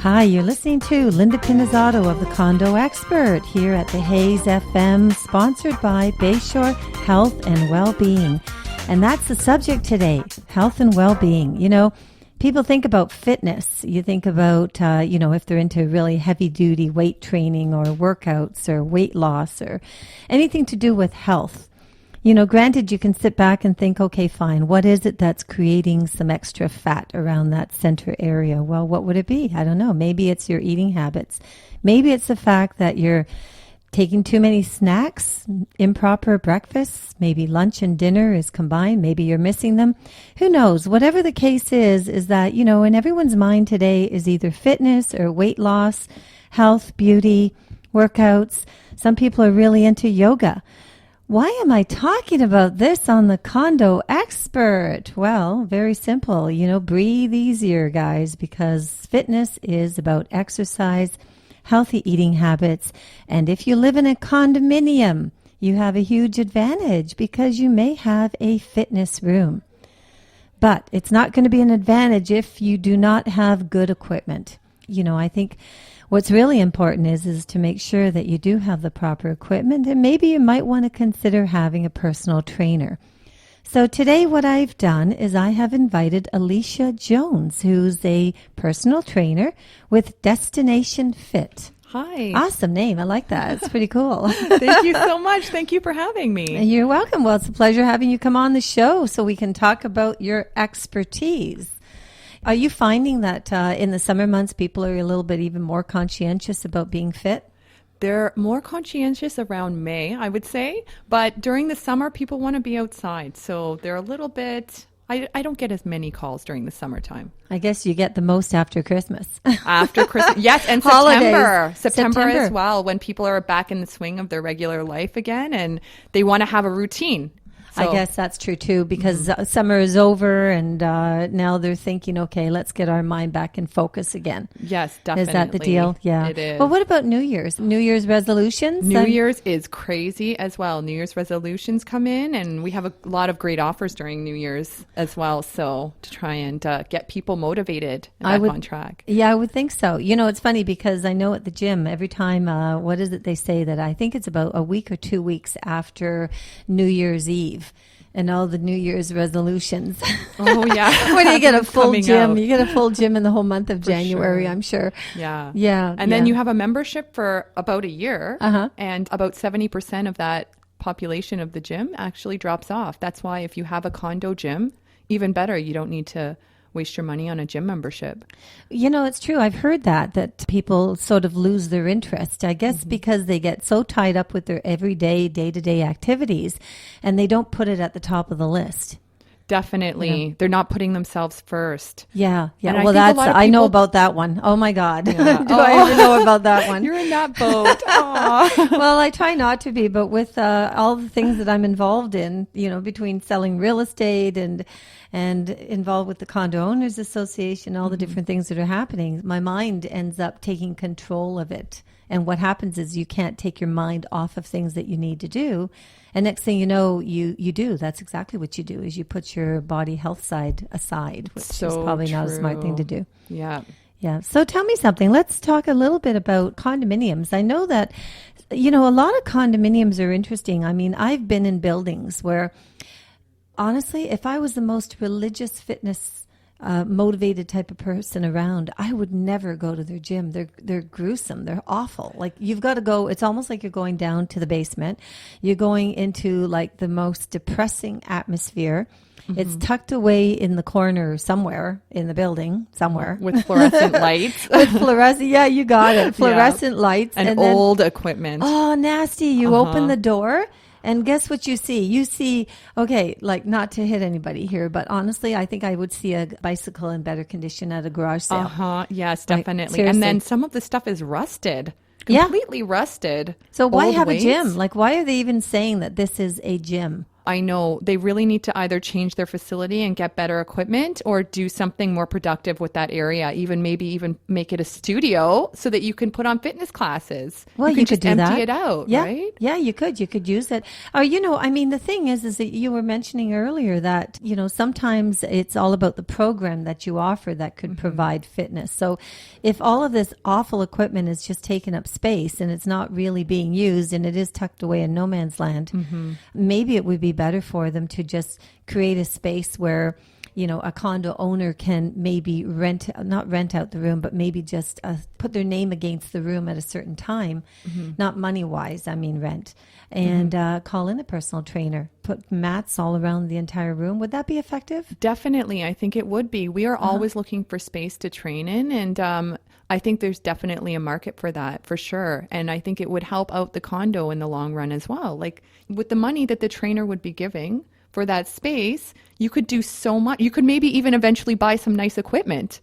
Hi, you're listening to Linda Pinizzato of the Condo Expert here at the Hayes FM, sponsored by Bayshore Health and Wellbeing. And that's the subject today, health and well-being. You know, people think about fitness. You think about, if they're into really heavy-duty weight training or workouts or weight loss or anything to do with health. You know, granted, you can sit back and think, okay, fine, what is it that's creating some extra fat around that center area? Well, what would it be? I don't know. Maybe it's your eating habits. Maybe it's the fact that you're taking too many snacks, improper breakfasts, maybe lunch and dinner is combined. Maybe you're missing them. Who knows? Whatever the case is that, you know, in everyone's mind today is either fitness or weight loss, health, beauty, workouts. Some people are really into yoga. Why am I talking about this on the Condo Expert? Well, very simple. You know, breathe easier, guys, because fitness is about exercise, healthy eating habits. And if you live in a condominium, you have a huge advantage because you may have a fitness room. But it's not going to be an advantage if you do not have good equipment. You know, I think what's really important is to make sure that you do have the proper equipment, and maybe you might want to consider having a personal trainer. So today what I've done is I have invited Alicia Jones, who's a personal trainer with Destination Fit. Hi. Awesome name. I like that. It's pretty cool. Thank you so much. Thank you for having me. You're welcome. Well, it's a pleasure having you come on the show so we can talk about your expertise. Are you finding that in the summer months, people are a little bit even more conscientious about being fit? They're more conscientious around May, I would say. But during the summer, people want to be outside. So they're a little bit... I don't get as many calls during the summertime. I guess you get the most after Christmas. After Christmas. Yes, and September as well, when people are back in the swing of their regular life again and they want to have a routine. So, I guess that's true, too, because summer is over and now they're thinking, okay, let's get our mind back in focus again. Yes, definitely. Is that the deal? Yeah. It is. Well, what about New Year's? New Year's resolutions? New Year's is crazy as well. New Year's resolutions come in and we have a lot of great offers during New Year's as well. So to try and get people motivated and back on track. Yeah, I would think so. You know, it's funny because I know at the gym, every time, what is it they say that I think it's about a week or 2 weeks after New Year's Eve. And all the New Year's resolutions. Oh, yeah. When you get a full gym, you get a full gym in the whole month of January, sure. I'm sure. Yeah. Yeah. And then you have a membership for about a year. Uh-huh. And about 70% of that population of the gym actually drops off. That's why if you have a condo gym, even better, you don't need to waste your money on a gym membership. You know, it's true. I've heard that people sort of lose their interest, I guess, because they get so tied up with their everyday, day-to-day activities, and they don't put it at the top of the list. Definitely. Yeah. They're not putting themselves first. Yeah. And well, I know about that one. Oh, my God. Yeah. Do I ever know about that one? You're in that boat. Well, I try not to be, but with all the things that I'm involved in, you know, between selling real estate and involved with the Condo Owners Association, all the different things that are happening, my mind ends up taking control of it. And what happens is you can't take your mind off of things that you need to do. And next thing you know, you do. That's exactly what you do, is you put your body health side aside, which is probably not a smart thing to do. Yeah. Yeah. So tell me something. Let's talk a little bit about condominiums. I know that, you know, a lot of condominiums are interesting. I mean, I've been in buildings where, honestly, if I was the most religious fitness motivated type of person around, I would never go to their gym. They're gruesome. They're awful. Like, you've got to go. It's almost like you're going down to the basement. You're going into like the most depressing atmosphere. Mm-hmm. It's tucked away in the corner somewhere in the building, somewhere. With fluorescent lights. Yeah, you got it. Fluorescent lights. And old equipment. Oh, nasty. You open the door. And guess what you see? You see, okay, like, not to hit anybody here, but honestly, I think I would see a bicycle in better condition at a garage sale. Yes, definitely. Like, and then some of the stuff is rusted. Completely rusted. So why have a gym? Like, why are they even saying that this is a gym? I know they really need to either change their facility and get better equipment or do something more productive with that area. Maybe even make it a studio so that you can put on fitness classes. Well, you can could just do empty that. it out, Yeah. right? Yeah, you could. You could use it. I mean, the thing is that you were mentioning earlier that, sometimes it's all about the program that you offer that could provide fitness. So if all of this awful equipment is just taking up space and it's not really being used and it is tucked away in no man's land, maybe it would be better for them to just create a space where a condo owner can maybe not rent out the room, but maybe just put their name against the room at a certain time, not money wise, I mean rent, and call in a personal trainer, put mats all around the entire room. Would that be effective? Definitely. I think it would be. We are always looking for space to train in, and I think there's definitely a market for that, for sure. And I think it would help out the condo in the long run as well. Like with the money that the trainer would be giving for that space, you could do so much. You could maybe even eventually buy some nice equipment.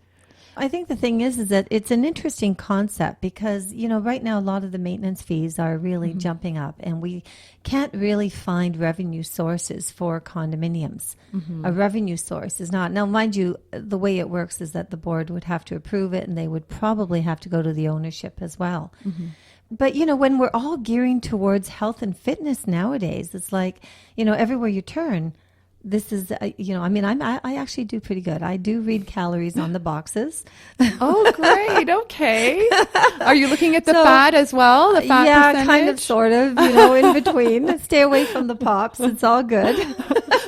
I think the thing is that it's an interesting concept because, right now a lot of the maintenance fees are really jumping up and we can't really find revenue sources for condominiums. A revenue source is not. Now, mind you, the way it works is that the board would have to approve it and they would probably have to go to the ownership as well. But, when we're all gearing towards health and fitness nowadays, it's like, everywhere you turn, this is, I actually do pretty good. I do read calories on the boxes. Oh, great. Okay. Are you looking at the fat as well? The fat percentage? Kind of, sort of, in between. Stay away from the pops. It's all good.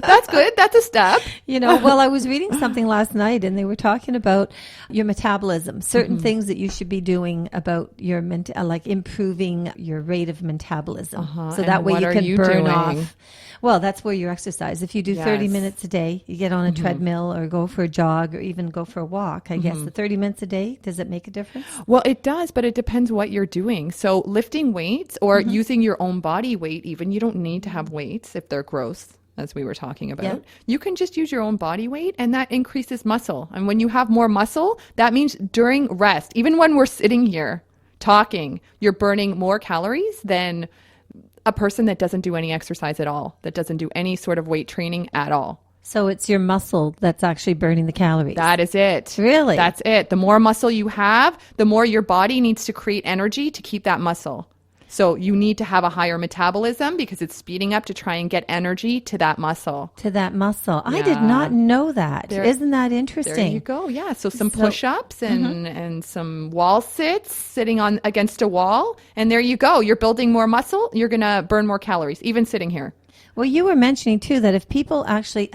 That's good. That's a step. Well, I was reading something last night and they were talking about your metabolism, certain things that you should be doing about your, like improving your rate of metabolism. So that way you can burn off. Well, that's where you exercise. If you do 30 minutes a day, you get on a treadmill or go for a jog or even go for a walk. I guess the 30 minutes a day, does it make a difference? Well, it does, but it depends what you're doing. So lifting weights or using your own body weight, even you don't need to have weights if they're gross, as we were talking about. Yeah. You can just use your own body weight and that increases muscle. And when you have more muscle, that means during rest, even when we're sitting here talking, you're burning more calories than a person that doesn't do any exercise at all, that doesn't do any sort of weight training at all. So it's your muscle that's actually burning the calories. That is it. Really? That's it. The more muscle you have, the more your body needs to create energy to keep that muscle. So you need to have a higher metabolism because it's speeding up to try and get energy to that muscle. To that muscle. Yeah. I did not know that. Isn't that interesting? There you go. Yeah. So some push-ups and some wall sits, sitting on against a wall. And there you go. You're building more muscle. You're going to burn more calories, even sitting here. Well, you were mentioning, too, that if people actually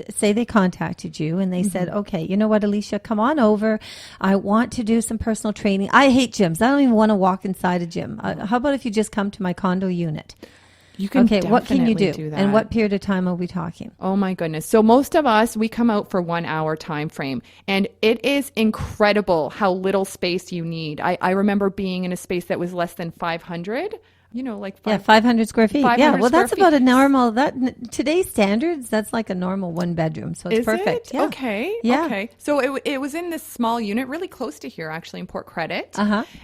say they contacted you and they said, okay, you know what, Alicia, come on over. I want to do some personal training. I hate gyms. I don't even want to walk inside a gym. How about if you just come to my condo unit? You can what can you do? that. And what period of time are we talking? Oh, my goodness. So most of us, we come out for 1 hour time frame. And it is incredible how little space you need. I remember being in a space that was less than 500. 500 square feet. Yeah, well, that's about a normal, today's standards, that's like a normal one bedroom. So it's perfect. It? Yeah. Okay. Yeah. Okay. So it was in this small unit, really close to here, actually, in Port Credit.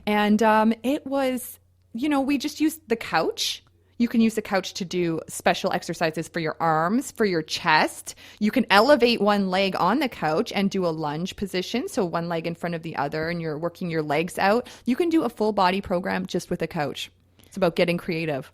And it was, we just used the couch. You can use the couch to do special exercises for your arms, for your chest. You can elevate one leg on the couch and do a lunge position. So one leg in front of the other and you're working your legs out. You can do a full body program just with a couch. It's about getting creative.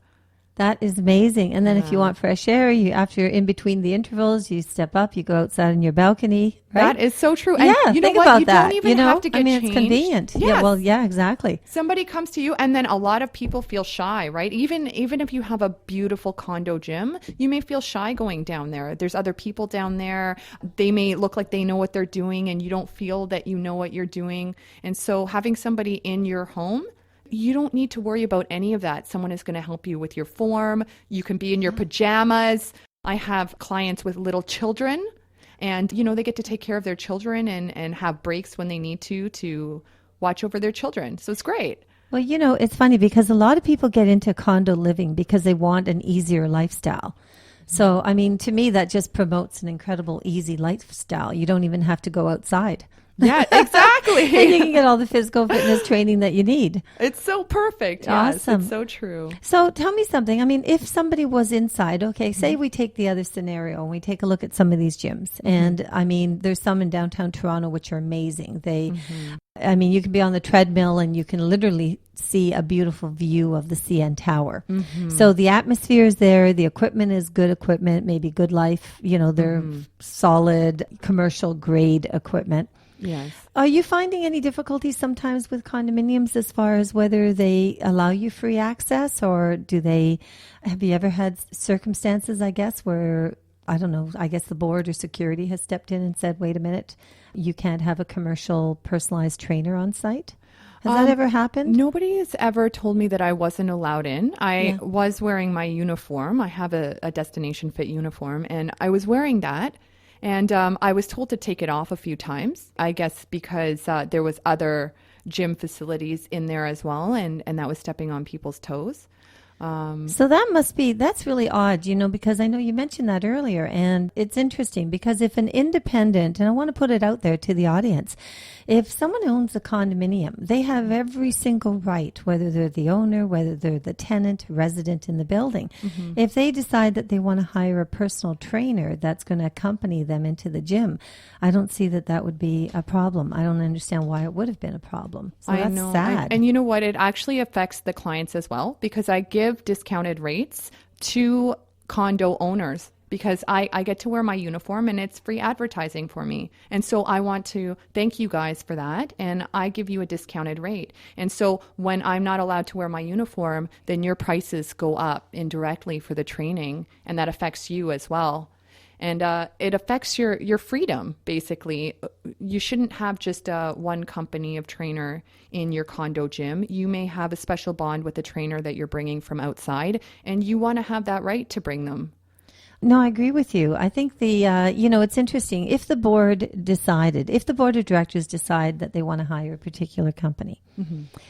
That is amazing. And then if you want fresh air, after you're in between the intervals, you step up, you go outside on your balcony. Right? That is so true. And you think know what? about you that. Don't even have to get changed. It's convenient. Yes. Yeah, exactly. Somebody comes to you, and then a lot of people feel shy, right? Even if you have a beautiful condo gym, you may feel shy going down there. There's other people down there. They may look like they know what they're doing, and you don't feel that you know what you're doing. And so having somebody in your home, you don't need to worry about any of that. Someone is going to help you with your form. You can be in your pajamas. I have clients with little children and, they get to take care of their children and have breaks when they need to watch over their children. So it's great. Well, it's funny because a lot of people get into condo living because they want an easier lifestyle. So, to me, that just promotes an incredible, easy lifestyle. You don't even have to go outside. Yeah, exactly. And you can get all the physical fitness training that you need. It's so perfect. Yes, Awesome. it's so true. So tell me something. I mean, if somebody was inside, okay, say we take the other scenario and we take a look at some of these gyms. And I mean, there's some in downtown Toronto which are amazing. I mean, you can be on the treadmill and you can literally see a beautiful view of the CN Tower. So the atmosphere is there. The equipment is good equipment, maybe Good Life. You know, they're solid commercial grade equipment. Yes. Are you finding any difficulties sometimes with condominiums as far as whether they allow you free access, or have you ever had circumstances, I guess, where, I don't know, I guess the board or security has stepped in and said, wait a minute, you can't have a commercial personalized trainer on site? Has that ever happened? Nobody has ever told me that I wasn't allowed in. I was wearing my uniform. I have a Destination Fit uniform, and I was wearing that. And I was told to take it off a few times, I guess because there was other gym facilities in there as well, and that was stepping on people's toes. So that's really odd, you know, because I know you mentioned that earlier, and it's interesting because if an independent, and I want to put it out there to the audience, if someone owns a condominium, they have every single right, whether they're the owner, whether they're the tenant, resident in the building. If they decide that they want to hire a personal trainer that's going to accompany them into the gym, I don't see that would be a problem. I don't understand why it would have been a problem. So that's sad. And you know what? It actually affects the clients as well, because I give discounted rates to condo owners because I get to wear my uniform and it's free advertising for me. And so I want to thank you guys for that. And I give you a discounted rate. And so when I'm not allowed to wear my uniform, then your prices go up indirectly for the training, and that affects you as well. And it affects your freedom, basically. You shouldn't have just one company of trainer in your condo gym. You may have a special bond with a trainer that you're bringing from outside, and you want to have that right to bring them. No, I agree with you. I think it's interesting. If the board of directors decide that they want to hire a particular company,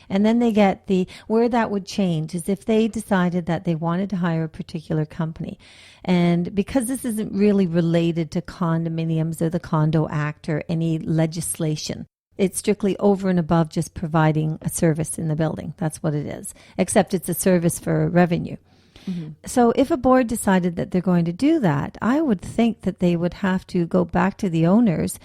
and then they get where that would change is if they decided that they wanted to hire a particular company. And because this isn't really related to condominiums or the Condo Act or any legislation, it's strictly over and above just providing a service in the building. That's what it is, except it's a service for revenue. So if a board decided that they're going to do that, I would think that they would have to go back to the owners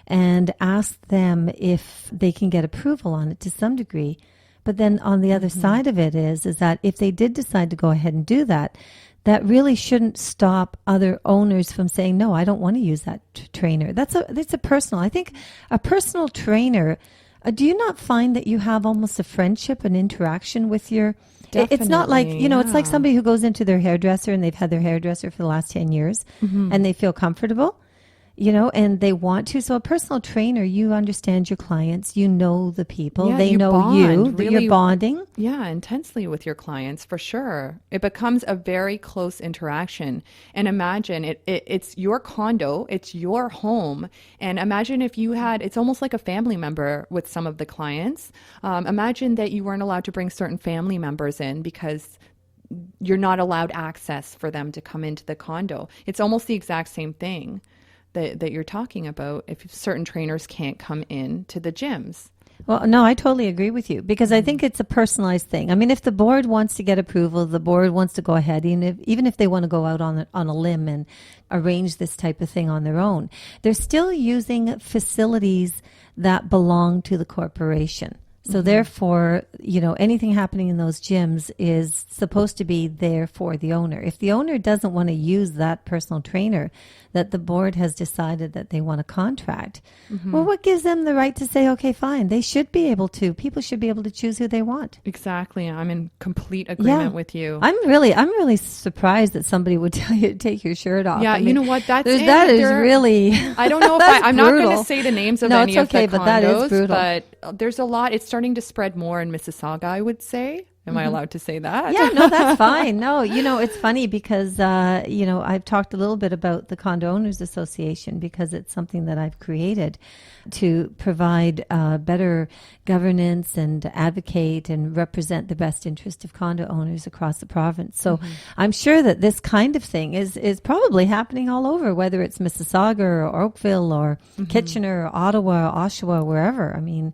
and ask them if they can get approval on it to some degree. But then on the other side of it is that if they did decide to go ahead and do that, that really shouldn't stop other owners from saying, no, I don't want to use that trainer. That's a personal. I think a personal trainer, do you not find that you have almost a friendship, an interaction with your... Definitely, it's not like, it's like somebody who goes into their hairdresser and they've had their hairdresser for the last 10 years and they feel comfortable, and they want to. So a personal trainer, you understand your clients, you know the people, they know you, really, you're bonding. Yeah, intensely with your clients, for sure. It becomes a very close interaction. And imagine it's your condo, it's your home. And imagine if you had, it's almost like a family member with some of the clients. Imagine that you weren't allowed to bring certain family members in because you're not allowed access for them to come into the condo. It's almost the exact same thing that you're talking about if certain trainers can't come in to the gyms. Well, no, I totally agree with you because I think it's a personalized thing. I mean, if the board wants to get approval, the board wants to go ahead, even if they want to go out on a limb and arrange this type of thing on their own, they're still using facilities that belong to the corporation. So therefore, anything happening in those gyms is supposed to be there for the owner. If the owner doesn't want to use that personal trainer that the board has decided that they want to contract, well, what gives them the right to say, okay, fine, people should be able to choose who they want. Exactly. I'm in complete agreement with you. I'm really surprised that somebody would tell you to take your shirt off. Yeah, you know what? That is really... I don't know if I'm not going to say the names of any of the condos, but that is brutal. But there's a lot. It's starting to spread more in Mississauga, I would say. Am I allowed to say that? Yeah, no, that's fine. No, it's funny because, I've talked a little bit about the Condo Owners Association because it's something that I've created to provide better governance and advocate and represent the best interest of condo owners across the province. So I'm sure that this kind of thing is probably happening all over, whether it's Mississauga or Oakville or Kitchener or Ottawa or Oshawa, wherever. I mean,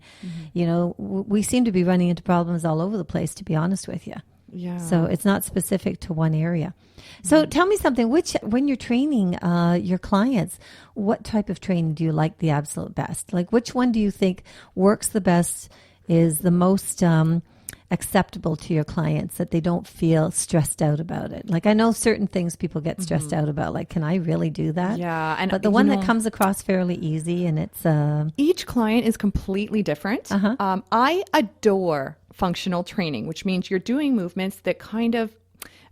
we seem to be running into problems all over the place, to be honest with you. Yeah. So it's not specific to one area. So tell me something, when you're training your clients, what type of training do you like the absolute best? Like, which one do you think works the best, is the most acceptable to your clients, that they don't feel stressed out about it? Like, I know certain things people get stressed out about, like, can I really do that? Yeah. But the one that comes across fairly easy, and it's... each client is completely different. I adore functional training, which means you're doing movements that kind of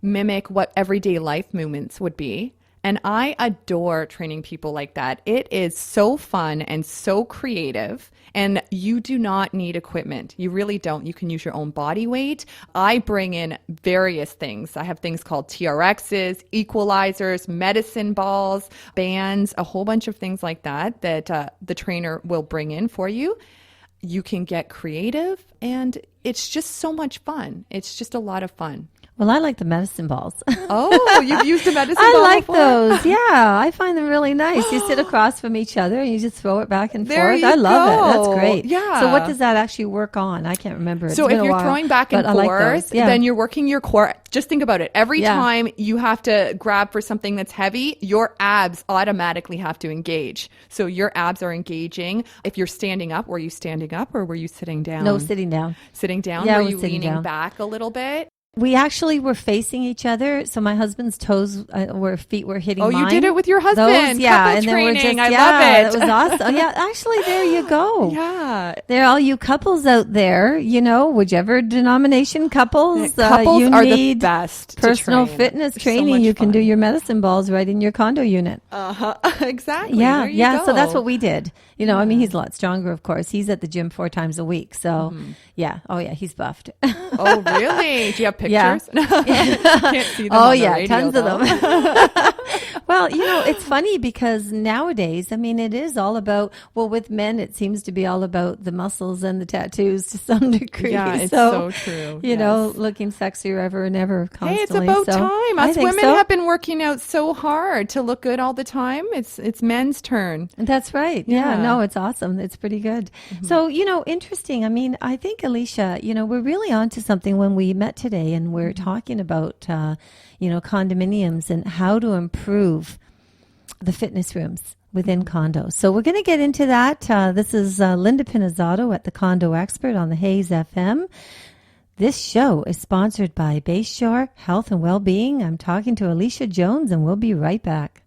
mimic what everyday life movements would be. And I adore training people like that. It is so fun and so creative. And you do not need equipment. You really don't. You can use your own body weight. I bring in various things. I have things called TRXs, equalizers, medicine balls, bands, a whole bunch of things like that the trainer will bring in for you. You can get creative, and it's just so much fun. It's just a lot of fun. Well, I like the medicine balls. Oh, you've used a medicine ball I like before? those. Yeah, I find them really nice. You sit across from each other and you just throw it back and There forth. you I love it. go. That's great. Yeah. So what does that actually work on? I can't remember. So if you're throwing back and forth, then you're working your core. Just think about it. Every time you have to grab for something that's heavy, your abs automatically have to engage. So your abs are engaging. If you're standing up, were you standing up or were you sitting down? No, sitting down. Sitting down? Yeah, were I was you sitting leaning down. back a little bit? We actually were facing each other, so my husband's toes, feet were hitting mine. Oh, you did it with your husband. Those, yeah, Couple and then training. we're just, I yeah, love it. That was awesome. Yeah, actually, there you go. Yeah. There are all you couples out there, whichever denomination couples, Couples you are need the best. personal to train. fitness They're so training. much You can fun. do your medicine balls right in your condo unit. Exactly. Yeah, There you yeah. go. So that's what we did. I mean, he's a lot stronger, of course. He's at the gym 4 times a week. So, yeah. Oh, yeah. He's buffed. Oh, really? Do you have Yeah. pictures? Can't see them Oh, on the yeah. radio, Tons though. of them. Well, it's funny because nowadays, I mean, it is all about, well, with men, it seems to be all about the muscles and the tattoos to some degree. Yeah, it's so true. Looking sexier ever and ever constantly. Hey, it's about So, time. I Us think women so. have been working out so hard to look good all the time. It's men's turn. That's right. Yeah. Yeah. No, it's awesome. It's pretty good. So, interesting. I mean, I think, Alicia, we're really onto something when we met today and we're talking about, condominiums and how to improve the fitness rooms within condos. So we're going to get into that. This is Linda Pinizzato at the Condo Expert on the Hayes FM. This show is sponsored by Bayshore Health and Wellbeing. I'm talking to Alicia Jones and we'll be right back.